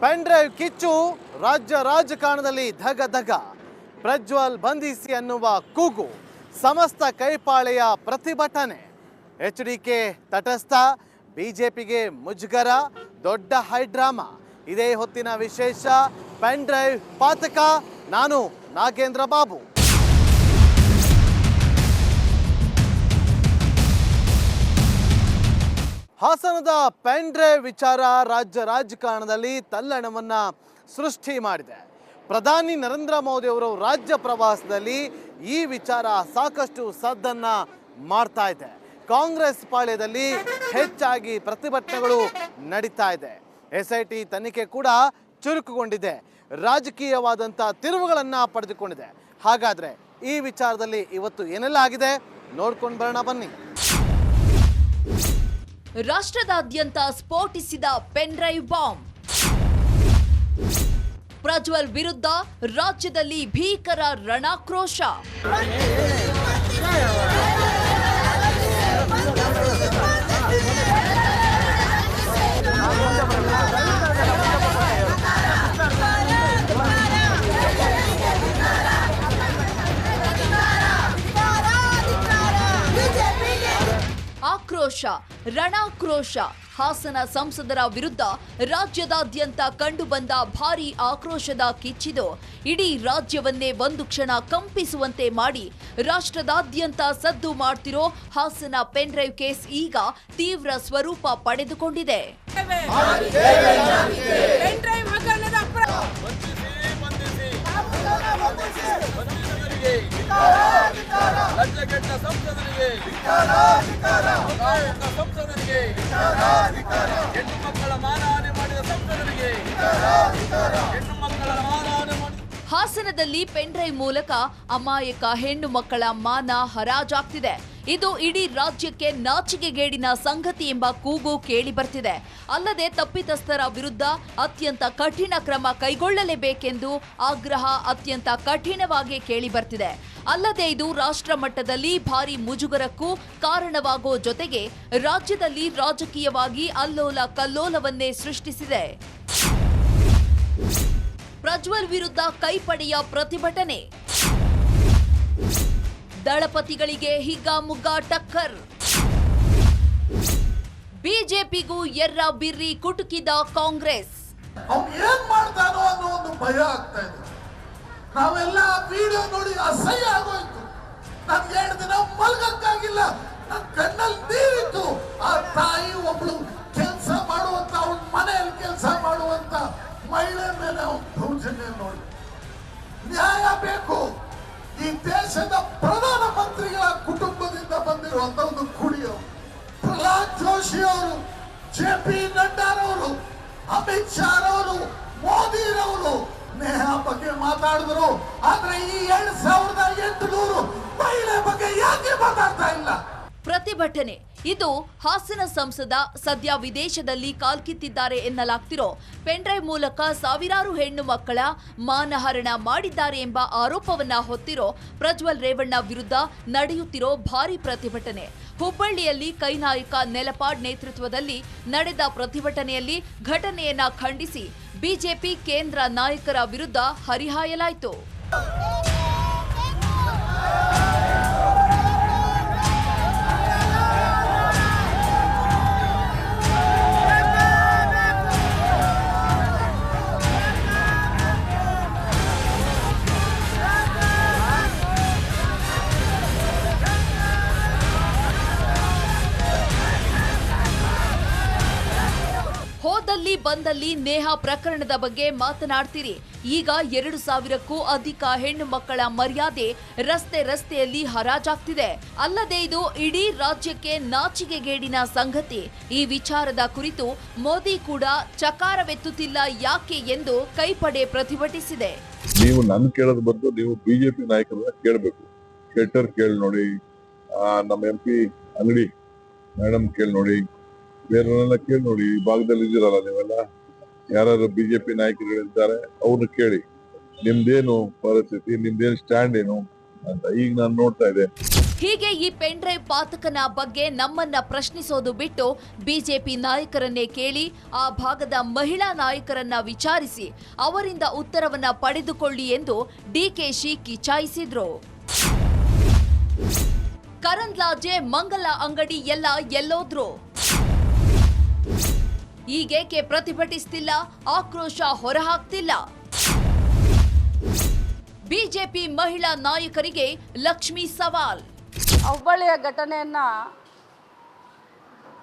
Pen drive ಕಿಚ್ಚು ರಾಜ್ಯ ರಾಜಕಾರಣದಲ್ಲಿ ಧಗ ಧಗ. ಪ್ರಜ್ವಲ್ ಬಂಧಿಸಿ ಅನ್ನುವ ಕೂಗು, ಸಮಸ್ತ ಕೈಪಾಳೆಯ ಪ್ರತಿಭಟನೆ. HDK ತಟಸ್ಥ, ಬಿಜೆಪಿಗೆ ಮುಜುಗರ, ದೊಡ್ಡ ಹೈಡ್ರಾಮಾ. ಇದೇ ಹೊತ್ತಿನ ವಿಶೇಷ ಪೆನ್ ಡ್ರೈವ್ ಪಾತಕ. ನಾನು ನಾಗೇಂದ್ರ ಬಾಬು. ಹಾಸನದ ಪೆನ್ ಡ್ರೈವ್ ವಿಚಾರ ರಾಜ್ಯ ರಾಜಕಾರಣದಲ್ಲಿ ತಲ್ಲಣವನ್ನ ಸೃಷ್ಟಿ ಮಾಡಿದೆ. ಪ್ರಧಾನಿ ನರೇಂದ್ರ ಮೋದಿ ಅವರು ರಾಜ್ಯ ಪ್ರವಾಸದಲ್ಲಿ ಈ ವಿಚಾರ ಸಾಕಷ್ಟು ಸದ್ದನ್ನ ಮಾಡ್ತಾ ಇದೆ. ಕಾಂಗ್ರೆಸ್ ಪಾಳ್ಯದಲ್ಲಿ ಹೆಚ್ಚಾಗಿ ಪ್ರತಿಭಟನೆಗಳು ನಡೀತಾ ಇದೆ. SIT ತನಿಖೆ ಕೂಡ ಚುರುಕುಗೊಂಡಿದೆ, ರಾಜಕೀಯವಾದಂಥ ತಿರುವುಗಳನ್ನ ಪಡೆದುಕೊಂಡಿದೆ. ಹಾಗಾದ್ರೆ ಈ ವಿಚಾರದಲ್ಲಿ ಇವತ್ತು ಏನೆಲ್ಲ ಆಗಿದೆ ನೋಡ್ಕೊಂಡು ಬರೋಣ ಬನ್ನಿ. ರಾಷ್ಟ್ರದಾದ್ಯಂತ ಸ್ಫೋಟಿಸಿದ ಪೆನ್ ಡ್ರೈವ್ ಬಾಂಬ್. ಪ್ರಜ್ವಲ್ ವಿರುದ್ಧ ರಾಜ್ಯದಲ್ಲಿ ಭೀಕರ ರಣಾಕ್ರೋಶ. ಆಕ್ರೋಶ, ರಣಾಕ್ರೋಶ. ಹಾಸನ ಸಂಸದರ ವಿರುದ್ಧ ರಾಜ್ಯದಾದ್ಯಂತ ಕಂಡುಬಂದ ಭಾರೀ ಆಕ್ರೋಶದ ಕಿಚ್ಚಿದು ಇಡೀ ರಾಜ್ಯವನ್ನೇ ಒಂದು ಕ್ಷಣ ಕಂಪಿಸುವಂತೆ ಮಾಡಿ ರಾಷ್ಟ್ರದಾದ್ಯಂತ ಸದ್ದು ಮಾಡ್ತಿರೋ ಹಾಸನ ಪೆನ್ ಡ್ರೈವ್ ಕೇಸ್ ಈಗ ತೀವ್ರ ಸ್ವರೂಪ ಪಡೆದುಕೊಂಡಿದೆ. ಹಾಸನದಲ್ಲಿ ಪೆನ್ ಡ್ರೈವ್ ಮೂಲಕ ಅಮಾಯಕ ಹೆಣ್ಣು ಮಕ್ಕಳ ಮಾನ ಹರಾಜಾಗ್ತಿದೆ. ಇದು ಇಡೀ ರಾಜ್ಯಕ್ಕೆ ನಾಚಿಕೆಗೇಡಿನ ಸಂಗತಿ ಎಂಬ ಕೂಗು ಕೇಳಿ ಬರ್ತಿದೆ. ಅಲ್ಲದೆ ತಪ್ಪಿತಸ್ಥರ ವಿರುದ್ಧ ಅತ್ಯಂತ ಕಠಿಣ ಕ್ರಮ ಕೈಗೊಳ್ಳಲೇಬೇಕೆಂದು ಆಗ್ರಹ ಅತ್ಯಂತ ಕಠಿಣವಾಗಿ ಕೇಳಿ ಬರ್ತಿದೆ. ಅಲ್ಲದೆ ಇದು ರಾಷ್ಟ್ರ ಮಟ್ಟದಲ್ಲಿ ಭಾರಿ ಮುಜುಗರಕ್ಕೂ ಕಾರಣವಾಗೋ ಜೊತೆಗೆ ರಾಜ್ಯದಲ್ಲಿ ರಾಜಕೀಯವಾಗಿ ಅಲ್ಲೋಲ ಕಲ್ಲೋಲವನ್ನೇ ಸೃಷ್ಟಿಸಿದೆ. ಪ್ರಜ್ವಲ್ ವಿರುದ್ಧ ಕೈಪಡೆಯ ಪ್ರತಿಭಟನೆ. ದಳಪತಿಗಳಿಗೆ ಹಿಗ್ಗಾಮುಗ್ಗಾ ಟಕ್ಕರ್. ಬಿಜೆಪಿಗೂ ಎರ್ರ ಬಿರ್ರಿ ಕುಟುಕಿದ ಕಾಂಗ್ರೆಸ್. ಏನ್ ಮಾಡ್ತಾನೋ ಅನ್ನೋ ಒಂದು ಭಯ ಆಗ್ತಾ ಇದೆ. ನಾವೆಲ್ಲ ವಿಡಿಯೋ ನೋಡಿ ಅಸಹ್ಯ ಆಗೋಯ್ತು. ನನ್ಗೆ 2 ದಿನ ಮಲ್ಗಕ್ಕಾಗಿಲ್ಲ, ನನ್ನ ಕಣ್ಣಲ್ಲಿ ನೀರಿತ್ತು. ಆ ತಾಯಿ ಒಬ್ಳು ಕೆಲಸ ಮಾಡುವಂತ, ಅವಳ ಮನೆಯಲ್ಲಿ ಕೆಲಸ ಮಾಡುವಂತ ಮಹಿಳೆ ಮೇಲೆ ಅವನ ದೌರ್ಜನ್ಯ ನೋಡಿ. ನ್ಯಾಯ ಬೇಕು. ಈ ದೇಶದ ಪ್ರಧಾನ ಮಂತ್ರಿಗಳ ಕುಟುಂಬದಿಂದ ಬಂದಿರುವಂತ ಒಂದು ಕುಡಿಯೋ ಪ್ರಹ್ಲಾದ್ ಜೋಶಿ ಅವರು, JP ನಡ್ಡಾರವರು, ಅಮಿತ್ ಶಾ ಅವರು, ಮೋದಿರವರು ನೇಹಾ ಬಗ್ಗೆ ಮಾತಾಡಿದ್ರು. ಆದ್ರೆ ಈ 2800 ಮಹಿಳೆ ಬಗ್ಗೆ ಯಾಕೆ ಮಾತಾಡ್ತಾ ಇಲ್ಲ? ಪ್ರತಿಭಟನೆ. ಇದು ಹಾಸನ ಸಂಸದ ಸದ್ಯ ವಿದೇಶದಲ್ಲಿ ಕಾಲ್ಕಿತ್ತಿದ್ದಾರೆ ಎನ್ನಲಾಗ್ತಿರೋ ಪೆನ್ ಡ್ರೈವ್ ಮೂಲಕ ಸಾವಿರಾರು ಹೆಣ್ಣು ಮಕ್ಕಳ ಮಾನಹರಣ ಮಾಡಿದ್ದಾರೆ ಎಂಬ ಆರೋಪವನ್ನ ಹೊತ್ತಿರೋ ಪ್ರಜ್ವಲ್ ರೇವಣ್ಣ ವಿರುದ್ಧ ನಡೆಯುತ್ತಿರೋ ಭಾರಿ ಪ್ರತಿಭಟನೆ. ಹುಬ್ಬಳ್ಳಿಯಲ್ಲಿ ಕೈನಾಯಕ ನೆಲಪಾಡ್ ನೇತೃತ್ವದಲ್ಲಿ ನಡೆದ ಪ್ರತಿಭಟನೆಯಲ್ಲಿ ಘಟನೆಯನ್ನ ಖಂಡಿಸಿ ಬಿಜೆಪಿ ಕೇಂದ್ರ ನಾಯಕರ ವಿರುದ್ಧ ಹರಿಹಾಯಲಾಯಿತು. ಹೋದಲ್ಲಿ ಬಂದಲ್ಲಿ ನೇಹಾ ಪ್ರಕರಣದ ಬಗ್ಗೆ ಮಾತನಾಡ್ತೀರಿ. ಈಗ 2000ಕ್ಕೂ ಅಧಿಕ ಹೆಣ್ಣು ಮಕ್ಕಳ ಮರ್ಯಾದೆ ರಸ್ತೆಯಲ್ಲಿ ಹರಾಜಾಗ್ತಿದೆ. ಅಲ್ಲದೆ ಇದು ಇಡೀ ರಾಜ್ಯಕ್ಕೆ ನಾಚಿಕೆಗೇಡಿನ ಸಂಗತಿ. ಈ ವಿಚಾರದ ಕುರಿತು ಮೋದಿ ಕೂಡ ಚಕಾರವೆತ್ತುತ್ತಿಲ್ಲ ಯಾಕೆ ಎಂದು ಕೈಪಡೆ ಪ್ರತಿಭಟಿಸಿದೆ. ನೀವು ನನ್ನ ಕೇಳೋದ್ ಬದಲು ನೀವು ಬಿಜೆಪಿ ನಾಯಕರನ್ನ ಕೇಳಬೇಕು. ಶೆಟ್ಟರ್ ಕೇಳಿ ನೋಡಿ, ನಮ್ಮ MP ಅಂಗಡಿ ಮೇಡಮ್ ಕೇಳಿ ನೋಡಿ, ಬೇರೆಲ್ಲ ಕೇಳಿ ನೋಡಿ. ಈ ಭಾಗದಲ್ಲಿ ಇದ್ದೀರಲ್ಲ ನೀವೆಲ್ಲ, ಯಾರು ಬಿಜೆಪಿ ನಾಯಕರುಗಳಿದ್ದಾರೆ ಅವ್ರನ್ನ ಕೇಳಿ, ನಿಮ್ದೇನು ಪರಿಸ್ಥಿತಿ, ನಿಮ್ದೇನು ಸ್ಟ್ಯಾಂಡ್ ಏನು ಅಂತ ಈಗ ನಾನು ನೋಡ್ತಾ ಇದ್ದೆ. ಹೀಗೆ ಈ ಪೆನ್ ಡ್ರೈವ್ ಪಾತಕನ ಬಗ್ಗೆ ನಮ್ಮನ್ನ ಪ್ರಶ್ನಿಸೋದು ಬಿಟ್ಟು ಬಿಜೆಪಿ ನಾಯಕರನ್ನೇ ಕೇಳಿ ಆ ಭಾಗದ ಮಹಿಳಾ ನಾಯಕರನ್ನ ವಿಚಾರಿಸಿ ಅವರಿಂದ ಉತ್ತರವನ್ನ ಪಡೆದುಕೊಳ್ಳಿ ಎಂದು ಡಿಕೆಶಿ ಕಿಚಾಯಿಸಿದ್ರು. ಕರಂದ್ಲಾಜೆ ಮಂಗಲ ಅಂಗಡಿ ಎಲ್ಲ ಎಲ್ಲೋದ್ರು? ಈಗೇಕೆ ಪ್ರತಿಭಟಿಸ್ತಿಲ್ಲ, ಆಕ್ರೋಶ ಹೊರಹಾಕ್ತಿಲ್ಲ? ಬಿಜೆಪಿ ಮಹಿಳಾ ನಾಯಕರಿಗೆ ಲಕ್ಷ್ಮಿ ಸವಾಲ್. ಹುಬ್ಬಳ್ಳಿಯ ಘಟನೆಯನ್ನು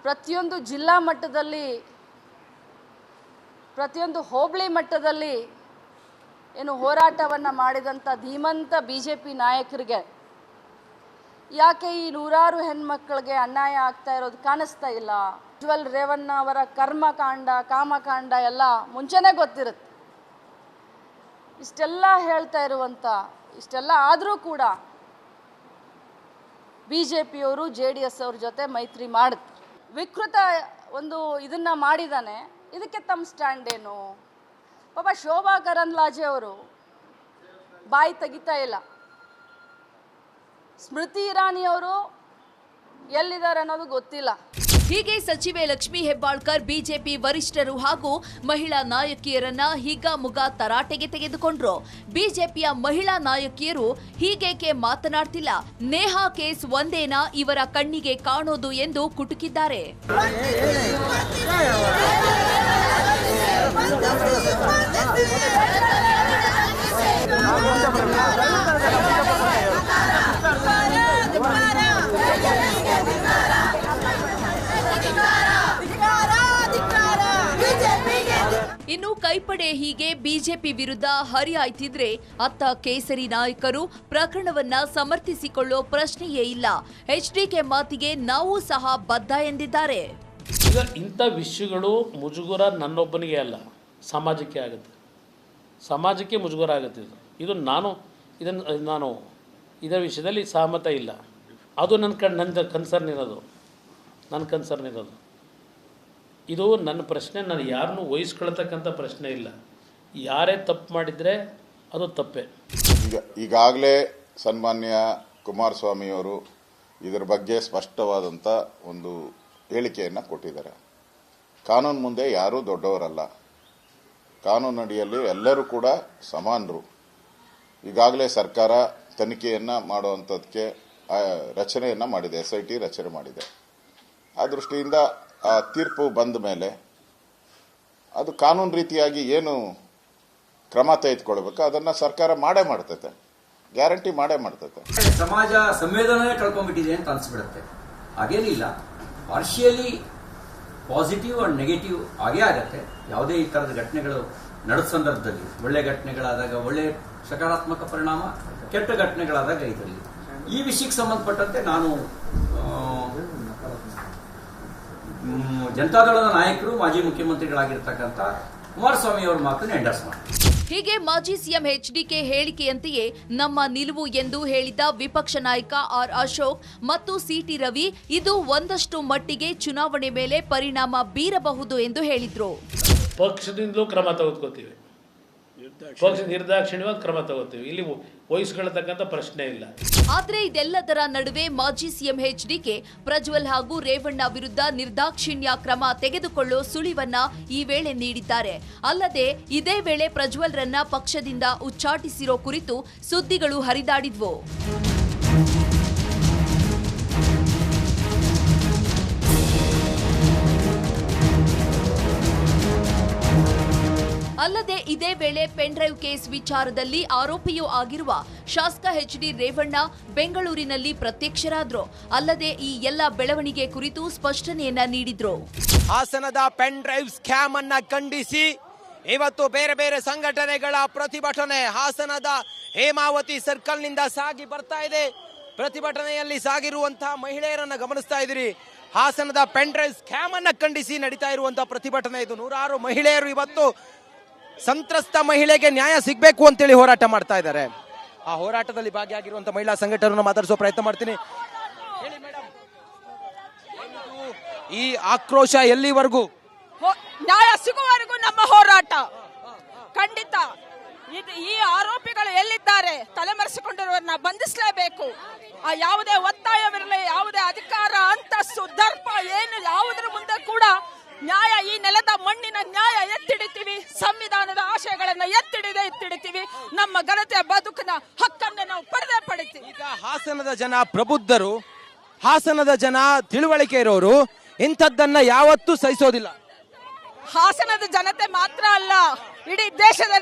ಪ್ರತಿಯೊಂದು ಜಿಲ್ಲಾ ಮಟ್ಟದಲ್ಲಿ, ಪ್ರತಿಯೊಂದು ಹೋಬಳಿ ಮಟ್ಟದಲ್ಲಿ ಏನು ಹೋರಾಟವನ್ನು ಮಾಡಿದಂಥ ಧೀಮಂತ BJP ನಾಯಕರಿಗೆ ಯಾಕೆ ಈ ನೂರಾರು ಹೆಣ್ಮಕ್ಳಿಗೆ ಅನ್ಯಾಯ ಆಗ್ತಾ ಇರೋದು ಕಾಣಿಸ್ತಾ ಇಲ್ಲ? ಪ್ರಜ್ವಲ್ ರೇವಣ್ಣ ಅವರ ಕರ್ಮಕಾಂಡ ಕಾಮಕಾಂಡ ಎಲ್ಲ ಮುಂಚೆನೇ ಗೊತ್ತಿರುತ್ತೆ. ಇಷ್ಟೆಲ್ಲ ಹೇಳ್ತಾ ಇರುವಂಥ, ಇಷ್ಟೆಲ್ಲ ಆದರೂ ಕೂಡ BJPಯವರು JDS ಅವ್ರ ಜೊತೆ ಮೈತ್ರಿ ಮಾಡುತ್ತೆ. ವಿಕೃತ ಒಂದು ಇದನ್ನು ಮಾಡಿದ್ದಾನೆ, ಇದಕ್ಕೆ ತಮ್ಮ ಸ್ಟ್ಯಾಂಡ್ ಏನು? ಪಾಪ ಶೋಭಾ ಕರಂದ್ಲಾಜೆ ಅವರು ಬಾಯಿ ತೆಗಿತಾ ಇಲ್ಲ. ಸ್ಮೃತಿ ಇರಾನಿ ಅವರು ಎಲ್ಲಿದ್ದಾರೆ ಅನ್ನೋದು ಗೊತ್ತಿಲ್ಲ. ಹೀಗೆ ಸಚಿವೆ ಲಕ್ಷ್ಮಿ ಹೆಬ್ಬಾಳ್ಕರ್ ಬಿಜೆಪಿ ವರಿಷ್ಠರು ಹಾಗೂ ಮಹಿಳಾ ನಾಯಕಿಯರನ್ನ ಹಿಗ್ಗಾಮುಗ್ಗಾ ತರಾಟೆಗೆ ತೆಗೆದುಕೊಂಡ್ರು. ಬಿಜೆಪಿಯ ಮಹಿಳಾ ನಾಯಕಿಯರು ಹೀಗೇಕೆ ಮಾತನಾಡ್ತಿಲ್ಲ? ನೇಹಾ ಕೇಸ್ ಒಂದೇನಾ ಇವರ ಕಣ್ಣಿಗೆ ಕಾಣೋದು ಎಂದು ಕುಟುಕಿದ್ದಾರೆ. ಇನ್ನು ಕೈಪಡೆ ಹೀಗೆ ಬಿಜೆಪಿ ವಿರುದ್ಧ ಹರಿಹಾಯ್ತಿದ್ರೆ ಅತ್ತ ಕೇಸರಿ ನಾಯಕರು ಪ್ರಕರಣವನ್ನ ಸಮರ್ಥಿಸಿಕೊಳ್ಳೋ ಪ್ರಶ್ನೆಯೇ ಇಲ್ಲ. HDK ಮಾತಿಗೆ ನಾವು ಸಹ ಬದ್ಧ ಎಂದಿದ್ದಾರೆ. ಈಗ ಇಂಥ ವಿಷಯಗಳು ಮುಜುಗರ ನನ್ನೊಬ್ಬನಿಗೆ ಅಲ್ಲ, ಸಮಾಜಕ್ಕೆ ಆಗುತ್ತೆ. ಸಮಾಜಕ್ಕೆ ಮುಜುಗರ ಆಗುತ್ತೆ. ಇದು ನಾನು ಇದರ ವಿಷಯದಲ್ಲಿ ಸಹಮತ ಇಲ್ಲ. ಅದು ನನ್ನ ಕನ್ಸರ್ನ್ ಇರೋದು. ಇದು ನನ್ನ ಪ್ರಶ್ನೆ. ನಾನು ಯಾರನ್ನೂ ವಹಿಸ್ಕೊಳ್ತಕ್ಕಂಥ ಪ್ರಶ್ನೆ ಇಲ್ಲ. ಯಾರೇ ತಪ್ಪು ಮಾಡಿದರೆ ಅದು ತಪ್ಪೇ. ಈಗಾಗಲೇ ಸನ್ಮಾನ್ಯ ಕುಮಾರಸ್ವಾಮಿಯವರು ಇದರ ಬಗ್ಗೆ ಸ್ಪಷ್ಟವಾದಂಥ ಒಂದು ಹೇಳಿಕೆಯನ್ನು ಕೊಟ್ಟಿದ್ದಾರೆ. ಕಾನೂನು ಮುಂದೆ ಯಾರೂ ದೊಡ್ಡವರಲ್ಲ, ಕಾನೂನು ಅಡಿಯಲ್ಲಿ ಎಲ್ಲರೂ ಕೂಡ ಸಮಾನರು. ಈಗಾಗಲೇ ಸರ್ಕಾರ ತನಿಖೆಯನ್ನು ಮಾಡುವಂಥದ್ದಕ್ಕೆ ರಚನೆಯನ್ನು ಮಾಡಿದೆ, SIT ರಚನೆ ಮಾಡಿದೆ. ಆ ದೃಷ್ಟಿಯಿಂದ ಆ ತೀರ್ಪು ಬಂದ ಮೇಲೆ ಅದು ಕಾನೂನು ರೀತಿಯಾಗಿ ಏನು ಕ್ರಮ ತೆಗೆದುಕೊಳ್ಬೇಕು ಅದನ್ನು ಸರ್ಕಾರ ಮಾಡೇ ಮಾಡ್ತೈತೆ, ಗ್ಯಾರಂಟಿ ಮಾಡೇ ಮಾಡ್ತೈತೆ. ಸಮಾಜ ಸಂವೇದನೆ ಕಳ್ಕೊಂಡ್ಬಿಟ್ಟಿದೆ ಅಂತ ಅನ್ಸ್ಬಿಡುತ್ತೆ. ಹಾಗೇನಿಲ್ಲ, ಪಾರ್ಷಿಯಲಿ ಪಾಸಿಟಿವ್ ಅಂಡ್ ನೆಗೆಟಿವ್ ಆಗೇ ಆಗತ್ತೆ. ಯಾವುದೇ ಈ ಥರದ ಘಟನೆಗಳು ನಡೆದ ಸಂದರ್ಭದಲ್ಲಿ ಒಳ್ಳೆ ಘಟನೆಗಳಾದಾಗ ಒಳ್ಳೆ ಸಕಾರಾತ್ಮಕ ಪರಿಣಾಮ, ಕೆಟ್ಟ ಘಟನೆಗಳಾದಾಗ ಇದರಲ್ಲಿ ಈ ವಿಷಯಕ್ಕೆ ಸಂಬಂಧಪಟ್ಟಂತೆ ನಾನು ಜನತಾದಳದ ನಾಯಕರು ಮಾಜಿ ಮುಖ್ಯಮಂತ್ರಿಗಳಾಗಿರ್ತಕ್ಕಂಥ ಕುಮಾರಸ್ವಾಮಿ ಅವರ ಮಾತನ್ನು ಎಂಡರ್ಸ್ ಮಾಡ್ತಾರೆ. ಹೀಗೆ ಮಾಜಿ ಸಿಎಂ HDK ಹೇಳಿಕೆಯಂತೆಯೇ ನಮ್ಮ ನಿಲುವು ಎಂದು ಹೇಳಿದ ವಿಪಕ್ಷ ನಾಯಕ R ಅಶೋಕ್ ಮತ್ತು CT ರವಿ ಇದು ಒಂದಷ್ಟು ಮಟ್ಟಿಗೆ ಚುನಾವಣೆ ಮೇಲೆ ಪರಿಣಾಮ ಬೀರಬಹುದು ಎಂದು ಹೇಳಿದ್ರು. ಪಕ್ಷದಿಂದಲೂ ಕ್ರಮ ತೆಗೆದುಕೊಳ್ತೀವಿ, ನಿರ್ದಾಕ್ಷಿಣ್ಯವಾಗಿ ಕ್ರಮ ತಗೋತೀವಿ. ಇಲ್ಲಿ ವಹಿಸ್ಕೊಳ್ತಕ್ಕಂಥ ಪ್ರಶ್ನೆ ಇಲ್ಲ. ಆದ್ರೆ ಇದೆಲ್ಲದರ ನಡುವೆ ಮಾಜಿ ಸಿಎಂ HDK ಪ್ರಜ್ವಲ್ ಹಾಗೂ ರೇವಣ್ಣ ವಿರುದ್ಧ ನಿರ್ದಾಕ್ಷಿಣ್ಯ ಕ್ರಮ ತೆಗೆದುಕೊಳ್ಳೋ ಸುಳಿವನ್ನ ಈ ವೇಳೆ ನೀಡಿದ್ದಾರೆ. ಅಲ್ಲದೆ ಇದೇ ವೇಳೆ ಪ್ರಜ್ವಲ್ರನ್ನ ಪಕ್ಷದಿಂದ ಉಚ್ಚಾಟಿಸಿರೋ ಕುರಿತು ಸುದ್ದಿಗಳು ಹರಿದಾಡಿದ್ವು. ಅಲ್ಲದೆ ಇದೇ ವೇಳೆ ಪೆನ್ ಡ್ರೈವ್ ಕೇಸ್ ವಿಚಾರದಲ್ಲಿ ಆರೋಪಿಯೂ ಆಗಿರುವ ಶಾಸಕ HD ರೇವಣ್ಣ ಬೆಂಗಳೂರಿನಲ್ಲಿ ಪ್ರತ್ಯಕ್ಷರಾದ್ರು. ಅಲ್ಲದೆ ಈ ಎಲ್ಲ ಬೆಳವಣಿಗೆ ಕುರಿತು ಸ್ಪಷ್ಟನೆಯನ್ನ ನೀಡಿದ್ರು. ಹಾಸನದ ಪೆನ್ ಡ್ರೈವ್ ಸ್ಕ್ಯಾಮ್ ಅನ್ನ ಖಂಡಿಸಿ ಇವತ್ತು ಬೇರೆ ಬೇರೆ ಸಂಘಟನೆಗಳ ಪ್ರತಿಭಟನೆ ಹಾಸನದ ಹೇಮಾವತಿ ಸರ್ಕಲ್ ನಿಂದ ಸಾಗಿ ಬರ್ತಾ ಇದೆ. ಪ್ರತಿಭಟನೆಯಲ್ಲಿ ಸಾಗಿರುವಂತಹ ಮಹಿಳೆಯರನ್ನ ಗಮನಿಸ್ತಾ ಇದ್ದೀರಿ. ಹಾಸನದ ಪೆನ್ ಡ್ರೈವ್ ಸ್ಕ್ಯಾಮ್ ಅನ್ನ ಖಂಡಿಸಿ ನಡೀತಾ ಇರುವಂತಹ ಪ್ರತಿಭಟನೆ ಇದು. ನೂರಾರು ಮಹಿಳೆಯರು ಇವತ್ತು ಸಂತ್ರಸ್ತ ಮಹಿಳೆಗೆ ನ್ಯಾಯ ಸಿಗಬೇಕು ಅಂತೇಳಿ ಹೋರಾಟ ಮಾಡ್ತಾ ಇದ್ದಾರೆ. ಆ ಹೋರಾಟದಲ್ಲಿ ಭಾಗಿಯಾಗಿರುವಂತಹ ಮಹಿಳಾ ಸಂಘಟನೆಯನ್ನು ಮಾತಾಡಿಸೋ ಪ್ರಯತ್ನ ಮಾಡ್ತೀನಿ. ಹೇಳಿ ಮೇಡಮ್, ಈ ಆಕ್ರೋಶ ಎಲ್ಲಿವರೆಗೂ? ನ್ಯಾಯ ಸಿಗುವವರೆಗೂ ನಮ್ಮ ಹೋರಾಟ ಖಂಡಿತ. ಈ ಆರೋಪಿಗಳು ಎಲ್ಲಿದ್ದಾರೆ? ತಲೆಮರೆಸಿಕೊಂಡಿರುವವರನ್ನ ಬಂಧಿಸಲೇಬೇಕು. ಯಾವುದೇ ಒತ್ತಾಯವಿರಲಿ, ಯಾವುದೇ ಅಧಿಕಾರ, ಅಂತಸ್ತು, ದರ್ಪ ಏನು ಯಾವುದರ ಮುಂದೆ ಕೂಡ ನ್ಯಾಯ, ಈ ನೆಲದ ಮಣ್ಣಿನ ನ್ಯಾಯ ಎತ್ತಿಡಿತೀವಿ. ಸಂವಿಧಾನದ ಆಶಯಗಳನ್ನ ಎತ್ತಿಡಿತೀವಿ. ನಮ್ಮ ಘನತೆಯ ಬದುಕಿನ ಹಕ್ಕನ್ನು ನಾವು ಪಡಿತೀವಿ. ಈಗ ಹಾಸನದ ಜನ ಪ್ರಬುದ್ಧರು, ಹಾಸನದ ಜನ ತಿಳುವಳಿಕೆ ಇರೋರು ಇಂಥದ್ದನ್ನ ಯಾವತ್ತೂ ಸಹಿಸೋದಿಲ್ಲ. ಹಾಸನದ ಜನತೆ ಮಾತ್ರ ಅಲ್ಲ, ಇಡೀ ದೇಶದ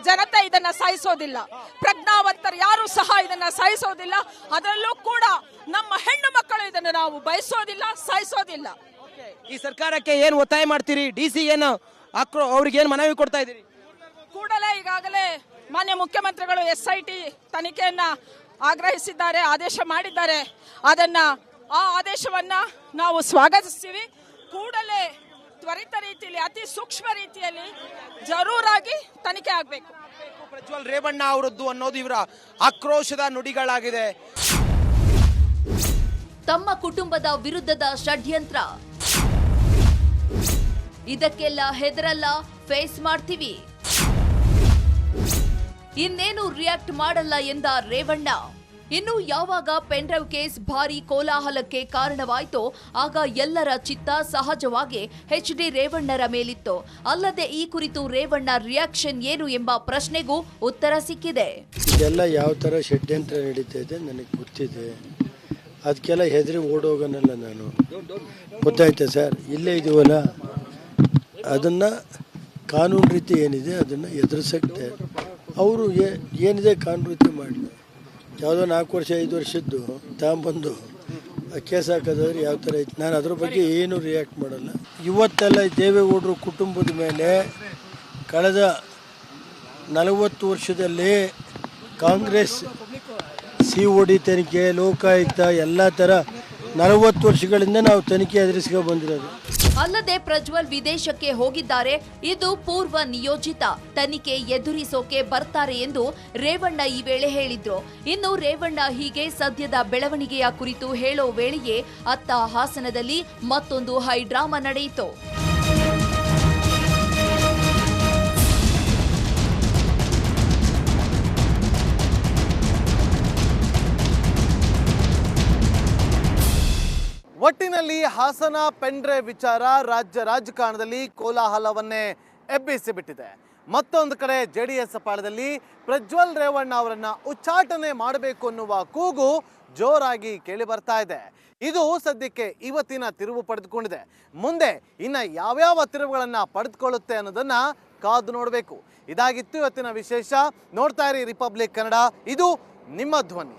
ಜನತೆ ಇದನ್ನ ಸಹಿಸೋದಿಲ್ಲ. ಪ್ರಜ್ಞಾವಂತರು ಯಾರು ಸಹ ಇದನ್ನ ಸಹಿಸೋದಿಲ್ಲ. ಅದರಲ್ಲೂ ಕೂಡ ನಮ್ಮ ಹೆಣ್ಣು ಮಕ್ಕಳು ಇದನ್ನು ನಾವು ಬಯಸೋದಿಲ್ಲ, ಸಹಿಸೋದಿಲ್ಲ. ಈ ಸರ್ಕಾರಕ್ಕೆ ಏನು ಒತ್ತಾಯ ಮಾಡ್ತೀರಿ? DC ಏನು ಅವ್ರಿಗೆ ಏನು ಮನವಿ ಕೊಡ್ತಾ ಇದ್ದೀರಿ? ಕೂಡಲೇ ಈಗಾಗಲೇ ಮಾನ್ಯ ಮುಖ್ಯಮಂತ್ರಿಗಳು SIT ತನಿಖೆಯನ್ನ ಆಗ್ರಹಿಸಿದ್ದಾರೆ, ಆದೇಶ ಮಾಡಿದ್ದಾರೆ. ಆ ಆದೇಶವನ್ನ ನಾವು ಸ್ವಾಗತಿಸ್ತೀವಿ. ಕೂಡಲೇ ತ್ವರಿತ ರೀತಿಯಲ್ಲಿ, ಅತಿ ಸೂಕ್ಷ್ಮ ರೀತಿಯಲ್ಲಿ ಜರೂರಾಗಿ ತನಿಖೆ ಆಗಬೇಕು. ಪ್ರಜ್ವಲ್ ರೇವಣ್ಣ ಅವರದ್ದು ಅನ್ನೋದು ಇವರ ಆಕ್ರೋಶದ ನುಡಿಗಳಾಗಿದೆ. ತಮ್ಮ ಕುಟುಂಬದ ವಿರುದ್ಧದ ಷಡ್ಯಂತ್ರ, ಇದಕ್ಕೆಲ್ಲ ಹೆದರಲ್ಲ, ಫೇಸ್ ಮಾಡ್ತೀವಿ, ಇನ್ನೇನು ರಿಯಾಕ್ಟ್ ಮಾಡಲ್ಲ ಎಂದ ರೇವಣ್ಣ. ಇನ್ನು ಯಾವಾಗ ಪೆನ್ಡ್ರೈವ್ ಕೇಸ್ ಭಾರಿ ಕೋಲಾಹಲಕ್ಕೆ ಕಾರಣವಾಯಿತೋ ಆಗ ಎಲ್ಲರ ಚಿತ್ತ ಸಹಜವಾಗಿ HD ರೇವಣ್ಣರ ಮೇಲಿತ್ತು. ಅಲ್ಲದೆ ಈ ಕುರಿತು ರೇವಣ್ಣ ರಿಯಾಕ್ಷನ್ ಏನು ಎಂಬ ಪ್ರಶ್ನೆಗೂ ಉತ್ತರ ಸಿಕ್ಕಿದೆ. ಇದೆಲ್ಲ ಯಾವ ಥರ ಷಡ್ಯಂತ್ರ ನಡೀತಾ ಇದೆ ನನಗೆ ಗೊತ್ತಿದೆ. ಅದಕ್ಕೆಲ್ಲ ಹೆದರಿ ಓಡೋಗನಲ್ಲ ನಾನು, ಗೊತ್ತಾಯ್ತಾ ಸರ್? ಇಲ್ಲೇ ಇದೀವಲ್ಲ, ಅದನ್ನು ಕಾನೂನು ರೀತಿ ಏನಿದೆ ಅದನ್ನು ಎದುರಿಸಕ್ಕೆ ಅವರು ಏನಿದೆ ಕಾನೂನು ರೀತಿ ಮಾಡಲಿ. ಯಾವುದೋ 4 ವರ್ಷ 5 ವರ್ಷದ್ದು ತಗೊಂಬಂದು ಕೇಸ್ ಹಾಕೋದಾದ್ರೆ ಯಾವ ಥರ ಐತೆ? ನಾನು ಅದ್ರ ಬಗ್ಗೆ ಏನು ರಿಯಾಕ್ಟ್ ಮಾಡಲ್ಲ. ಇವತ್ತೆಲ್ಲ ದೇವೇಗೌಡರು ಕುಟುಂಬದ ಮೇಲೆ ಕಳೆದ 40 ವರ್ಷದಲ್ಲಿ ಕಾಂಗ್ರೆಸ್ COD ತನಿಖೆ, ಲೋಕಾಯುಕ್ತ ಎಲ್ಲ ಥರ 40 ವರ್ಷಗಳಿಂದ ನಾವು ತನಿಖೆ ಎದುರಿಸ್ಕೊಂಡು ಬಂದಿರೋದು. ಅಲ್ಲದೆ ಪ್ರಜ್ವಲ್ ವಿದೇಶಕ್ಕೆ ಹೋಗಿದ್ದಾರೆ, ಇದು ಪೂರ್ವ ನಿಯೋಜಿತ, ತನಿಖೆ ಎದುರಿಸೋಕೆ ಬರ್ತಾರೆ ಎಂದು ರೇವಣ್ಣ ಈ ವೇಳೆ ಹೇಳಿದ್ರು. ಇನ್ನು ರೇವಣ್ಣ ಹೀಗೆ ಸದ್ಯದ ಬೆಳವಣಿಗೆಯ ಕುರಿತು ಹೇಳೋ ವೇಳೆಯೇ ಅತ್ತ ಹಾಸನದಲ್ಲಿ ಮತ್ತೊಂದು ಹೈ ಡ್ರಾಮಾ ನಡೆಯಿತು. ಒಟ್ಟಿನಲ್ಲಿ ಹಾಸನ ಪೆನ್ಡ್ರೈವ್ ವಿಚಾರ ರಾಜ್ಯ ರಾಜಕಾರಣದಲ್ಲಿ ಕೋಲಾಹಲವನ್ನೇ ಎಬ್ಬಿಸಿಬಿಟ್ಟಿದೆ. ಮತ್ತೊಂದು ಕಡೆ JDS ಪಾಳದಲ್ಲಿ ಪ್ರಜ್ವಲ್ ರೇವಣ್ಣ ಅವರನ್ನ ಉಚ್ಚಾಟನೆ ಮಾಡಬೇಕು ಅನ್ನುವ ಕೂಗು ಜೋರಾಗಿ ಕೇಳಿ ಬರ್ತಾ ಇದೆ. ಇದು ಸದ್ಯಕ್ಕೆ ಇವತ್ತಿನ ತಿರುವು ಪಡೆದುಕೊಂಡಿದೆ. ಮುಂದೆ ಇನ್ನು ಯಾವ್ಯಾವ ತಿರುವುಗಳನ್ನು ಪಡೆದುಕೊಳ್ಳುತ್ತೆ ಅನ್ನೋದನ್ನ ಕಾದು ನೋಡಬೇಕು. ಇದಾಗಿತ್ತು ಇವತ್ತಿನ ವಿಶೇಷ. ನೋಡ್ತಾ ಇರಿ ರಿಪಬ್ಲಿಕ್ ಕನ್ನಡ, ಇದು ನಿಮ್ಮ ಧ್ವನಿ.